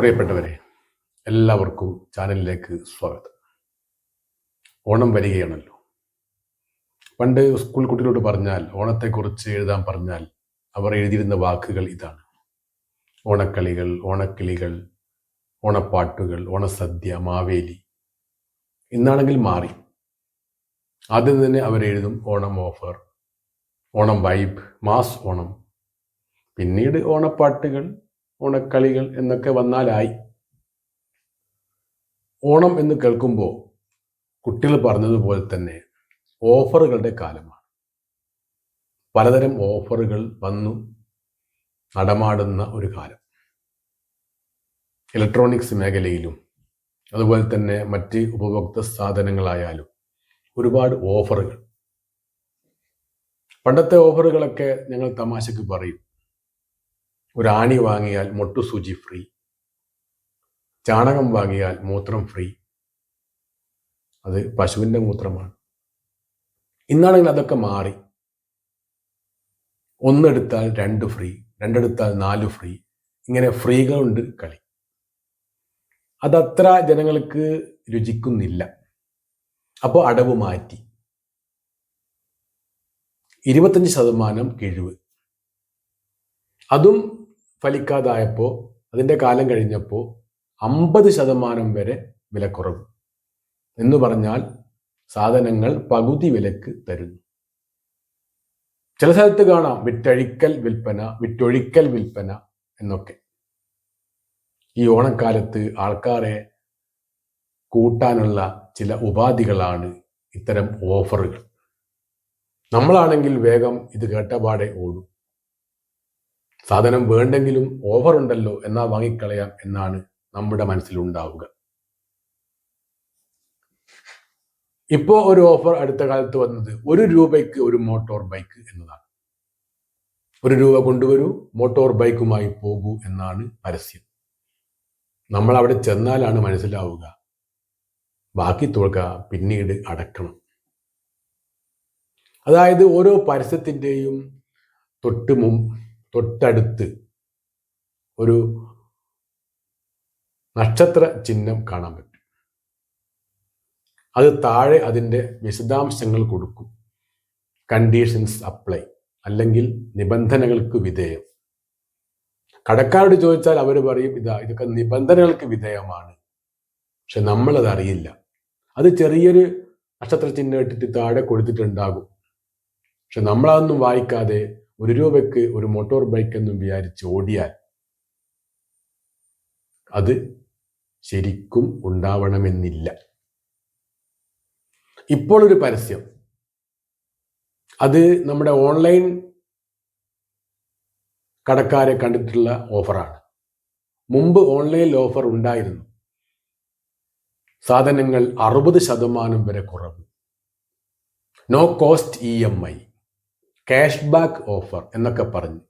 പ്രിയപ്പെട്ടവരെ, എല്ലാവർക്കും ചാനലിലേക്ക് സ്വാഗതം. ഓണം വരികയാണല്ലോ. പണ്ട് സ്കൂൾ കുട്ടികളോട് പറഞ്ഞാൽ, ഓണത്തെക്കുറിച്ച് എഴുതാൻ പറഞ്ഞാൽ അവർ എഴുതിയിരുന്ന വാക്കുകൾ ഇതാണ്: ഓണക്കളികൾ, ഓണക്കിളികൾ, ഓണപ്പാട്ടുകൾ, ഓണസദ്യ, മാവേലി. ഇന്നാണെങ്കിൽ മാറി. ആദ്യം തന്നെ അവരെഴുതും Onam offer, Onam vibe, mass Onam. പിന്നീട് ഓണപ്പാട്ടുകൾ, ഓണക്കളികൾ എന്നൊക്കെ വന്നാലായി. ഓണം എന്ന് കേൾക്കുമ്പോൾ കുട്ടികൾ പറഞ്ഞതുപോലെ തന്നെ ഓഫറുകളുടെ കാലമാണ്. പലതരം ഓഫറുകൾ വന്നു നടമാടുന്ന ഒരു കാലം. ഇലക്ട്രോണിക്സ് മേഖലയിലും അതുപോലെ തന്നെ മറ്റ് ഉപഭോക്തൃ സാധനങ്ങളായാലും ഒരുപാട് ഓഫറുകൾ. പണ്ടത്തെ ഓഫറുകളൊക്കെ ഞങ്ങൾ തമാശക്ക് പറയും: ഒരു ആണി വാങ്ങിയാൽ മൊട്ടുസൂചി ഫ്രീ, ചാണകം വാങ്ങിയാൽ മൂത്രം ഫ്രീ. അത് പശുവിൻ്റെ മൂത്രമാണ്. ഇന്നാണെങ്കിൽ അതൊക്കെ മാറി. ഒന്നെടുത്താൽ 2 ഫ്രീ, 2 എടുത്താൽ 4 ഫ്രീ. ഇങ്ങനെ ഫ്രീകളുണ്ട് കളി. അതത്ര ജനങ്ങൾക്ക് രുചിക്കുന്നില്ല. അപ്പോൾ അടവ് മാറ്റി. 25% കിഴിവ്. അതും ഫലിക്കാതായപ്പോൾ, അതിൻ്റെ കാലം കഴിഞ്ഞപ്പോൾ 50% വരെ വിലക്കുറവ് എന്ന് പറഞ്ഞാൽ സാധനങ്ങൾ പകുതി വിലക്ക് തരുന്നു. ചില സ്ഥലത്ത് കാണാം വിറ്റൊഴിക്കൽ വിൽപ്പന എന്നൊക്കെ. ഈ ഓണക്കാലത്ത് ആൾക്കാരെ കൂട്ടാനുള്ള ചില ഉപാധികളാണ് ഇത്തരം ഓഫറുകൾ. നമ്മളാണെങ്കിൽ വേഗം ഇത് കേട്ടപാടെ ഓടും. സാധനം വേണ്ടെങ്കിലും ഓഫർ ഉണ്ടല്ലോ, എന്നാ വാങ്ങിക്കളയാം എന്നാണ് നമ്മുടെ മനസ്സിലുണ്ടാവുക. ഇപ്പോൾ ഒരു ഓഫർ അടുത്ത കാലത്ത് വന്നത് 1 രൂപയ്ക്ക് ഒരു മോട്ടോർ ബൈക്ക് എന്നതാണ്. 1 രൂപ കൊണ്ടുവരൂ, മോട്ടോർ ബൈക്കുമായി പോകൂ എന്നാണ് പരസ്യം. നമ്മൾ അവിടെ ചെന്നാലാണ് മനസ്സിലാവുക ബാക്കി തുക പിന്നീട് അടക്കണം. അതായത് ഓരോ പരസ്യത്തിൻ്റെയും തൊട്ടടുത്ത് ഒരു നക്ഷത്ര ചിഹ്നം കാണാൻ പറ്റും. അത് താഴെ അതിൻ്റെ വിശദാംശങ്ങൾ കൊടുക്കും: കണ്ടീഷൻസ് അപ്ലൈ, അല്ലെങ്കിൽ നിബന്ധനകൾക്ക് വിധേയം. കടക്കാരോട് ചോദിച്ചാൽ അവർ പറയും ഇതൊക്കെ നിബന്ധനകൾക്ക് വിധേയമാണ്. പക്ഷെ നമ്മളത് അറിയില്ല. അത് ചെറിയൊരു നക്ഷത്ര ചിഹ്നം ഇട്ടിട്ട് താഴെ കൊടുത്തിട്ടുണ്ടാകും. പക്ഷെ നമ്മളതൊന്നും വായിക്കാതെ 1 രൂപയ്ക്ക് ഒരു മോട്ടോർ ബൈക്ക് എന്നും വിചാരിച്ച് ഓടിയാൽ അത് ശരിക്കും ഉണ്ടാവണമെന്നില്ല. ഇപ്പോൾ ഒരു പരസ്യം, അത് നമ്മുടെ ഓൺലൈൻ കടക്കാരെ കണ്ടിട്ടുള്ള ഓഫറാണ്. മുമ്പ് ഓൺലൈനിൽ ഓഫർ ഉണ്ടായിരുന്നു. സാധനങ്ങൾ 60% വരെ കുറവ്, no cost EMI, cash back offer എന്നൊക്കെ പറഞ്ഞു.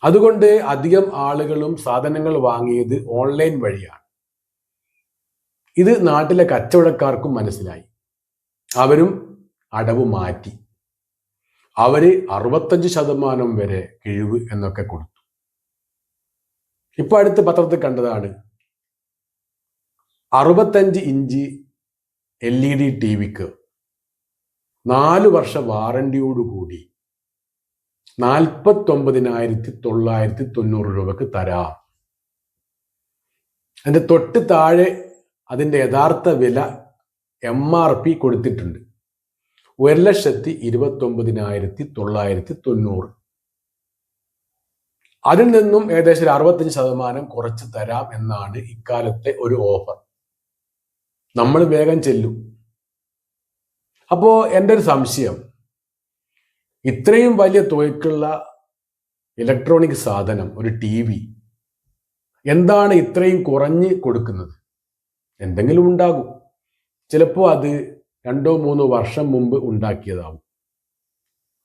അതുകൊണ്ട് അധികം ആളുകളും സാധനങ്ങൾ വാങ്ങിയത് ഓൺലൈൻ വഴിയാണ്. ഇത് നാട്ടിലെ കച്ചവടക്കാർക്കും മനസ്സിലായി. അവരും അടവ് മാറ്റി. അവര് 65% വരെ കിഴിവ് എന്നൊക്കെ കൊടുത്തു. ഇപ്പൊ അടുത്ത് പത്രത്തിൽ കണ്ടതാണ്, 65 ഇഞ്ച് LED ടിവിക്ക് 4 വർഷ വാറന്റിയോടുകൂടി 49,990 രൂപക്ക് തരാം. അതിന്റെ തൊട്ട് താഴെ അതിന്റെ യഥാർത്ഥ വില MRP കൊടുത്തിട്ടുണ്ട്: 1,29,990. അതിൽ നിന്നും ഏകദേശം 65% കുറച്ച് തരാം എന്നാണ് ഇക്കാലത്തെ ഒരു ഓഫർ. നമ്മൾ വേഗം ചെല്ലും. അപ്പോ എൻ്റെ ഒരു സംശയം, ഇത്രയും വലിയ തുകയ്ക്കുള്ള ഇലക്ട്രോണിക് സാധനം, ഒരു TV, എന്താണ് ഇത്രയും കുറഞ്ഞ് കൊടുക്കുന്നത്? എന്തെങ്കിലും ഉണ്ടാകും. ചിലപ്പോൾ അത് 2-3 വർഷം മുമ്പ് ഉണ്ടാക്കിയതാവും.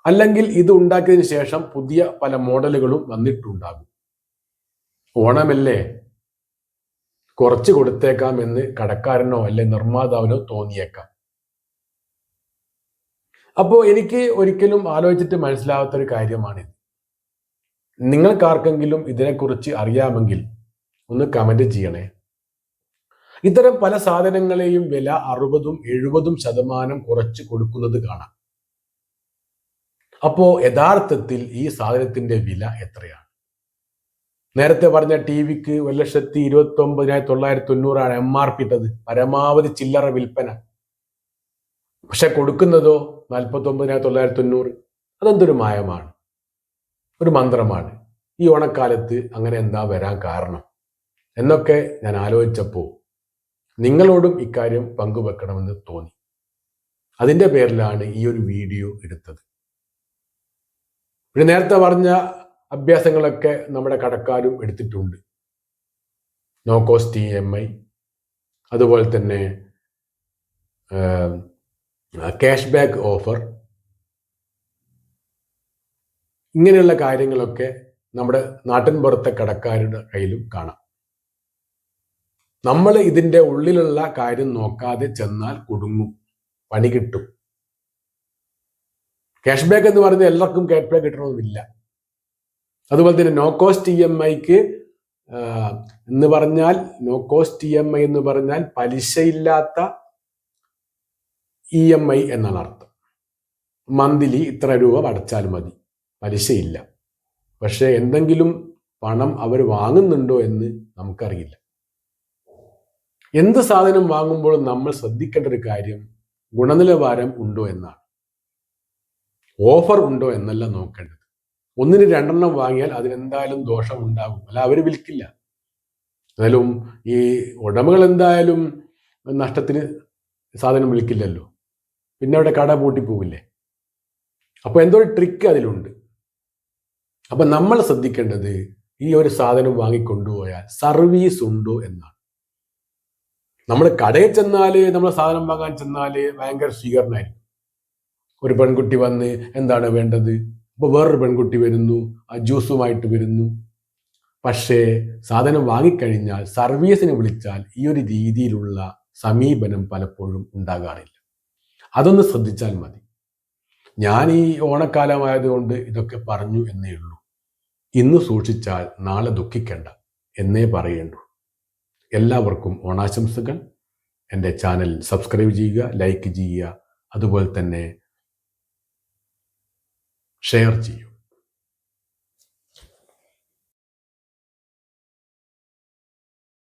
അല്ലെങ്കിൽ ഇത് ഉണ്ടാക്കിയതിന് ശേഷം പുതിയ പല മോഡലുകളും വന്നിട്ടുണ്ടാകും. ഓണമല്ലേ, കുറച്ച് കൊടുത്തേക്കാം എന്ന് കടക്കാരനോ അല്ലെ നിർമ്മാതാവിനോ തോന്നിയേക്കാം. അപ്പോൾ എനിക്ക് ഒരിക്കലും ആലോചിച്ചിട്ട് മനസ്സിലാവാത്തൊരു കാര്യമാണിത്. നിങ്ങൾക്കാർക്കെങ്കിലും ഇതിനെക്കുറിച്ച് അറിയാമെങ്കിൽ ഒന്ന് കമന്റ് ചെയ്യണേ. ഇത്തരം പല സാധനങ്ങളെയും വില 60-70% കുറച്ച് കൊടുക്കുന്നത് കാണാം. അപ്പോ യഥാർത്ഥത്തിൽ ഈ സാധനത്തിന്റെ വില എത്രയാണ്? നേരത്തെ പറഞ്ഞ ടിവിക്ക് 1,29,990 MRP ഇട്ടത്, പരമാവധി ചില്ലറ വിൽപ്പന. പക്ഷെ കൊടുക്കുന്നതോ 49,990. അതെന്തൊരു മായമാണ്, ഒരു മന്ത്രമാണ്. ഈ ഓണക്കാലത്ത് അങ്ങനെ എന്താ വരാൻ കാരണം എന്നൊക്കെ ഞാൻ ആലോചിച്ചപ്പോൾ നിങ്ങളോടും ഇക്കാര്യം പങ്കുവെക്കണമെന്ന് തോന്നി. അതിൻ്റെ പേരിലാണ് ഈ ഒരു വീഡിയോ എടുത്തത്. പിന്നെ നേരത്തെ പറഞ്ഞ അഭ്യാസങ്ങളൊക്കെ നമ്മുടെ കടക്കാരും എടുത്തിട്ടുണ്ട്. നോ കോസ്റ്റ് EMI, അതുപോലെ തന്നെ ക്യാഷ് ബാക്ക് ഓഫർ, ഇങ്ങനെയുള്ള കാര്യങ്ങളൊക്കെ നമ്മുടെ നാട്ടിൻപുറത്തെ കടക്കാരുടെ കയ്യിലും കാണാം. നമ്മൾ ഇതിൻ്റെ ഉള്ളിലുള്ള കാര്യം നോക്കാതെ ചെന്നാൽ കുടുങ്ങും, പണി കിട്ടും. ക്യാഷ് ബാക്ക് എന്ന് പറയുന്നത് എല്ലാവർക്കും ക്യാഷ് ബാക്ക് കിട്ടണമെന്നില്ല. അതുപോലെ തന്നെ നോ കോസ്റ്റ് EMIക്ക് എന്ന് പറഞ്ഞാൽ, നോ കോസ്റ്റ് EMI എന്ന് പറഞ്ഞാൽ പലിശയില്ലാത്ത EMI എന്നാണ് അർത്ഥം. മന്ത്ലി ഇത്ര രൂപ അടച്ചാൽ മതി, പലിശയില്ല. പക്ഷെ എന്തെങ്കിലും പണം അവർ വാങ്ങുന്നുണ്ടോ എന്ന് നമുക്കറിയില്ല. എന്ത് സാധനം വാങ്ങുമ്പോഴും നമ്മൾ ശ്രദ്ധിക്കേണ്ട ഒരു കാര്യം ഗുണനിലവാരം ഉണ്ടോ എന്നാണ്. ഓഫർ ഉണ്ടോ എന്നല്ല നോക്കേണ്ടത്. 1-2 വാങ്ങിയാൽ അതിനെന്തായാലും ദോഷം ഉണ്ടാകും, അല്ല അവർ വിൽക്കില്ല. എന്നാലും ഈ ഉടമകൾ എന്തായാലും നഷ്ടത്തിന് സാധനം വിൽക്കില്ലല്ലോ, പിന്നെ അവിടെ കട പൂട്ടിപ്പോവില്ലേ. അപ്പോൾ എന്തോ ഒരു ട്രിക്ക് അതിലുണ്ട്. അപ്പം നമ്മൾ ശ്രദ്ധിക്കേണ്ടത് ഈ ഒരു സാധനം വാങ്ങിക്കൊണ്ടുപോയാൽ സർവീസ് ഉണ്ടോ എന്നാണ്. നമ്മൾ കടയിൽ ചെന്നാൽ, നമ്മൾ സാധനം വാങ്ങാൻ ചെന്നാൽ ഭയങ്കര സ്വീകരണമായിരിക്കും. ഒരു പെൺകുട്ടി വന്ന് എന്താണ് വേണ്ടത്, അപ്പോൾ വേറൊരു പെൺകുട്ടി വരുന്നു, ആ ജ്യൂസുമായിട്ട് വരുന്നു. പക്ഷേ സാധനം വാങ്ങിക്കഴിഞ്ഞാൽ സർവീസിന് വിളിച്ചാൽ ഈ ഒരു രീതിയിലുള്ള സമീപനം പലപ്പോഴും ഉണ്ടാകാറില്ല. അതൊന്ന് ശ്രദ്ധിച്ചാൽ മതി. ഞാൻ ഈ ഓണക്കാലമായതുകൊണ്ട് ഇതൊക്കെ പറഞ്ഞു എന്നേ ഉള്ളൂ. ഇന്ന് സൂക്ഷിച്ചാൽ നാളെ ദുഃഖിക്കേണ്ട എന്നേ പറയേണ്ടൂ. എല്ലാവർക്കും ഓണാശംസകൾ. എൻ്റെ ചാനൽ സബ്സ്ക്രൈബ് ചെയ്യുക, ലൈക്ക് ചെയ്യുക, അതുപോലെ തന്നെ ഷെയർ ചെയ്യൂ.